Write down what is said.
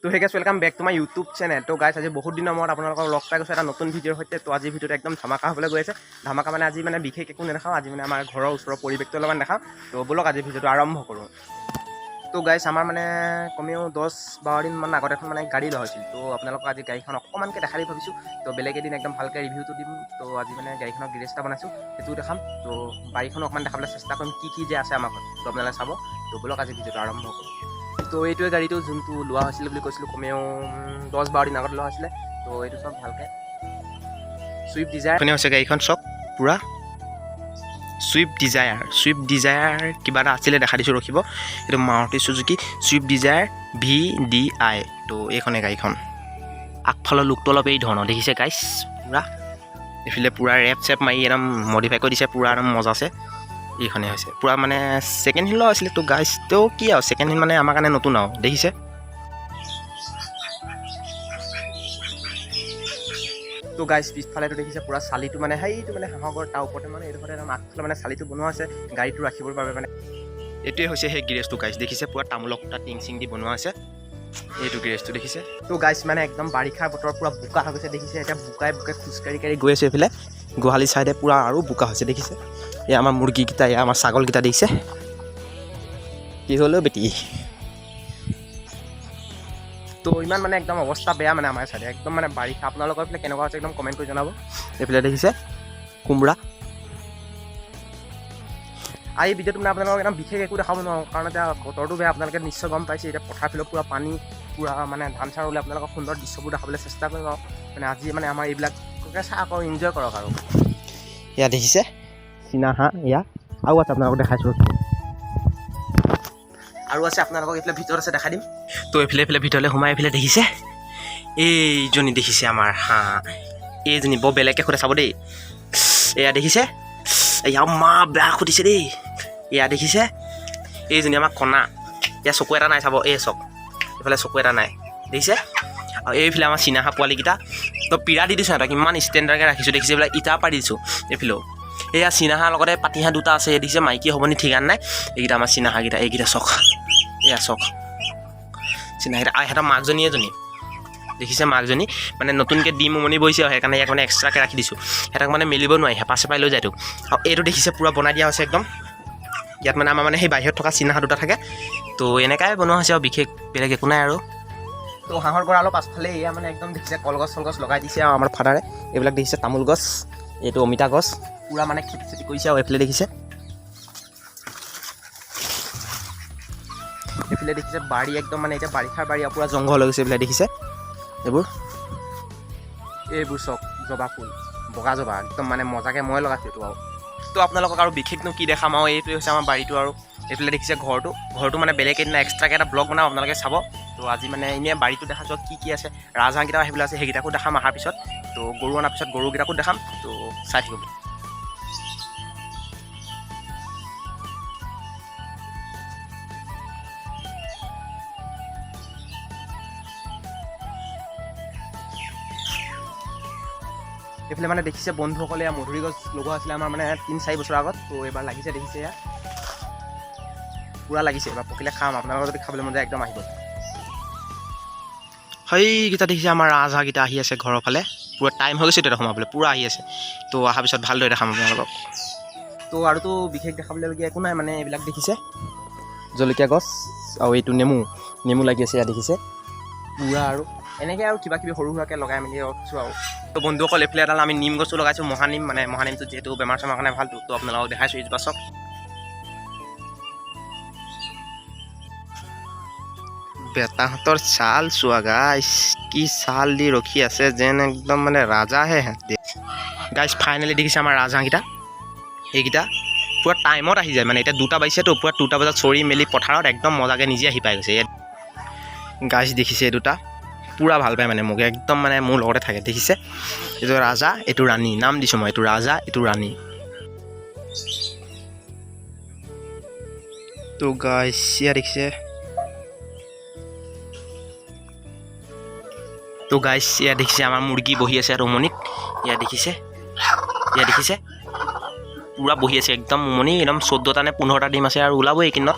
তো hey guys welcome back to my YouTube channel. তো guys আজি বহুত দিনৰ মূৰত আপোনালোকক লগ পাই গৈছে এটা নতুন ভিডিঅ'ৰ সৈতে। তো আজি ভিডিঅ'টো একদম ধামাকা হ'বলৈ গৈ আছে। ধামাকা মানে আজি মানে বিশেষ একো নেদেখাওঁ, আজি মানে আমাৰ ঘৰৰ ওচৰৰ পৰিৱেশটো অলপমান দেখাওঁ। তো ব'লক আজি ভিডিঅ'টো আৰম্ভ কৰোঁ। তো গাইছ আমাৰ মানে কমেও 10-12 দিনমান আগত এখন মানে গাড়ী লোৱা হৈছিল। তো আপোনালোকক আজি গাড়ীখন অকণমানকৈ দেখাই দিম ভাবিছোঁ। তো বেলেগ এদিন একদম ভালকৈ ৰিভিউটো দিম। তো আজি মানে গাড়ীখনৰ গেৰেজ এটা বনাইছোঁ, সেইটোও দেখাম। তো গাড়ীখনো অকণমান দেখাবলৈ চেষ্টা কৰিম, কি যে আছে আমাৰ ঘৰত। তো আপোনালোকে চাব। তো ব'লক আজি ভিডিঅ'টো আৰম্ভ কৰোঁ। তো এইটোৱে গাড়ীটো যোনটো লোৱা হৈছিলে বুলি কৈছিলোঁ, কমেও 10-12 দিন আগত লোৱা হৈছিলে। তো এইটো চব ভালকৈ ছুইফ্ট ডিজায়াৰ হৈছে গাড়ীখন, চব পূৰা ছুইফ্ট ডিজায়াৰ কিবা এটা আছিলে, দেখা দিছোঁ ৰখিব। এইটো Maruti Suzuki Swift Dzire VDI। তো এইখনে গাড়ীখন। আগফালৰ লুকটো অলপ এই ধৰণৰ দেখিছে গাইছ, পূৰা এইফালে পূৰা ৰেপ চেপ মাৰি একদম মডিফাই কৰি দিছে, পূৰা একদম মজা আছে। এইখনে হৈছে পূৰা মানে ছেকেণ্ড হেণ্ড লোৱা হৈছিলে। তো গাইছ তেও কি আৰু ছেকেণ্ড হেণ্ড মানে আমাৰ কাৰণে নতুন আৰু দেখিছে। তো গাইছ পিছফালেতো দেখিছে পূৰা চালিটো মানে সেইটো মানে হাঁহৰ তাৰ ওপৰতে মানে এইডোখৰতে একদম আগফালে মানে চালিটো বনোৱা আছে গাড়ীটো ৰাখিবৰ বাবে। মানে এইটোৱে হৈছে সেই গেৰেজটো গাইছ, দেখিছে পূৰা তামোলৰ খুটা টিং চিং দি বনোৱা আছে এইটো গেৰেজটো দেখিছে। তো গাইছ মানে একদম বাৰিষাৰ বতৰ পূৰা বোকা হৈ গৈছে দেখিছে। এতিয়া বোকাই খোজকাঢ়ি গৈ আছে এইফালে গোহালি চাইডে পূৰা আৰু বোকা হৈছে দেখিছে। এয়া আমাৰ মুৰ্গীকেইটা, এয়া আমাৰ ছাগলকেইটা দেখিছে। কি হ'লেও বেটি। তো ইমান মানে একদম অৱস্থা বেয়া মানে আমাৰ চাইডে একদম মানে বাৰিষা। আপোনালোকৰ এইফালে কেনেকুৱা হৈছে একদম কমেণ্ট কৰি জনাব। এইফালে দেখিছে কোমোৰা। আৰু এই ভিডিঅ'টো মানে আপোনালোকক একদম বিশেষ একো দেখাব নোৱাৰোঁ, কাৰণ এতিয়া বতৰটো বেয়া, আপোনালোকে নিশ্চয় গম পাইছে। এতিয়া পথাৰ ফিলত পূৰা পানী, পূৰা মানে ধান চান ৰুলে আপোনালোকক সুন্দৰ দৃশ্যবোৰ দেখাবলৈ চেষ্টা কৰিম আৰু মানে আজি মানে আমাৰ এইবিলাককে চাই আকৌ এনজয় কৰক আৰু। এয়া দেখিছে চীনা হাঁহ, এয়া আৰু আছে আপোনালোকক দেখাইছোঁ, আৰু আছে আপোনালোকক এইফালে ভিতৰত আছে দেখাই দিম। তো এইফালে ভিতৰলৈ সোমাই এইফালে দেখিছে এইজনী দেখিছে আমাৰ হাঁহ, এইজনী বৰ বেলেগকৈ সোধে চাব দেই। এয়া দেখিছে, এয়া মা বেয়া সুধিছে দেই। এয়া দেখিছে এইজনী আমাৰ কণা, এয়া চকু এটা নাই চাব, এই চক এইফালে চকু এটা নাই দেখিছে। আৰু এইফালে আমাৰ চীনা হাঁহ পোৱালিকেইটা। তো পিৰা দি দিছোঁ সিহঁতক, ইমান ষ্টেণ্ডাৰ্ডকৈ ৰাখিছোঁ দেখিছে। এইবিলাক ইটা পাৰি দিছোঁ এইফালেও। এয়া চীনা হাঁহ লগতে পাতি হাঁহ দুটা আছে, দেখিছে মাইকী হ'বনি ঠিকান নাই। এইকেইটা আমাৰ চীনা হাঁহকেইটা, এইকেইটা চক, এয়া চক চীনা হাঁহকেইটা। আৰু সিহঁতৰ মাকজনী এজনী দেখিছে, মাকজনী মানে নতুনকৈ ডিম উমনি বহিছে আৰু সেইকাৰণে ইয়াক মানে এক্সট্ৰাকৈ ৰাখি দিছোঁ। সিহঁতক মানে মেলিব নোৱাৰি, হেঁপা চেপাই লৈ যায়তো। আৰু এইটো দেখিছে পূৰা বনাই দিয়া হৈছে একদম। ইয়াত মানে আমাৰ মানে সেই বাহিৰত থকা চীনা হাঁহ দুটা থাকে। তো এনেকুৱাই বনোৱা হৈছে আৰু বিশেষ বেলেগ একো নাই আৰু। তো হাঁহৰ গঁৰালৰ পাছফালে এয়া মানে একদম দেখিছে কলগছ চলগছ লগাই দিছে আৰু আমাৰ ফাদাৰে। এইবিলাক দেখিছে তামোল গছ, এইটো অমিতা গছ, পূৰা মানে খেতি চেতি কৰিছে। আৰু এইফালে দেখিছে বাৰী একদম মানে এতিয়া বাৰিষাৰ বাৰী আৰু পূৰা জংঘল হৈ গৈছে। এইবিলাক দেখিছে এইবোৰ চক জবা ফুল, বগা জবা একদম মানে মজাকৈ মই লগাইছোঁ এইটো আৰু। তো আপোনালোকক আৰু বিশেষনো কি দেখাম আৰু, এইটোৱে হৈছে আমাৰ বাৰীটো। আৰু এইফালে দেখিছে ঘৰটো মানে বেলেগ এদিনা এক্সট্ৰাকৈ এটা ব্লগ বনাওঁ, আপোনালোকে চাব। তো আজি মানে এনেই বাৰীটো দেখাইছোঁ কি আছে। ৰাজহাঁহকেইটাও সেইবিলাক আছে, সেইকেইটাকো দেখাম অহাৰ পিছত। তো গৰু অনাৰ পিছত গৰুকেইটাকো দেখাম, তো চাই থাকিব। এইফালে মানে দেখিছে বন্ধুসকলে মধুৰি গছ লগোৱা আছিলে আমাৰ মানে 3-4 বছৰ আগত। তো এইবাৰ লাগিছে দেখিছে, এয়া পূৰা লাগিছে। এইবাৰ পকিলে খাম, আপোনালোকৰ যদি খাবলৈ মন যায় একদম আহিব। সেইকেইটা দেখিছে আমাৰ ৰাজহাঁহকেইটা আহি আছে ঘৰৰ ফালে। পূৰা টাইম হৈ গৈছে তেতিয়া সোমাবলৈ, পূৰা আহি আছে। তো অহাৰ পিছত ভালদৰে দেখাম আপোনালোকক। তো আৰুতো বিশেষ দেখাবলগীয়া একো নাই মানে এইবিলাক দেখিছে জলকীয়া গছ, আৰু এইটো নেমু লাগি আছে ইয়াত দেখিছে পূৰা। আৰু এনেকৈ আৰু কিবা কিবি সৰু সুৰাকৈ লগাই মেলি ৰাখিছোঁ আৰু। তো বন্ধুসকল এইফালে এডাল আমি নিম গছো লগাইছোঁ, মহানিম। মানে মহানিমটো যিহেতু বেমাৰ চেমাৰ কাৰণে ভালটো, তো আপোনালোকক দেখাইছোঁ এইজোপা চক। বেটাহঁতৰ ছাল চোৱা গাইছ, কি ছাল দি ৰখি আছে যেন একদম মানে ৰাজাহে সিহঁতে। গাইছ ফাইনেলি দেখিছে আমাৰ ৰাজহাঁহকেইটা, এইকেইটা পূৰা টাইমত আহি যায়। মানে এতিয়া 2টা বাজিছেতো, পূৰা 2টা বজাত চৰি মেলি পথাৰত একদম মজাকৈ নিজে আহি পাই গৈছে। গাইছ দেখিছে এই দুটা পূৰা ভাল পায় মানে মোক, একদম মানে মোৰ লগতে থাকে দেখিছে। এইটো ৰাজা, এইটো ৰাণী, নাম দিছোঁ মই, এইটো ৰাজা এইটো ৰাণী। তো গাইছ ইয়াত দেখিছে, তো গাইছ ইয়াত দেখিছে আমাৰ মুৰ্গী বহি আছে উমনিত। ইয়াত দেখিছে পূৰা বহি আছে একদম উমনি, একদম 14টা নে 15টা ডিম আছে আৰু ওলাবই এইকেইদিনত।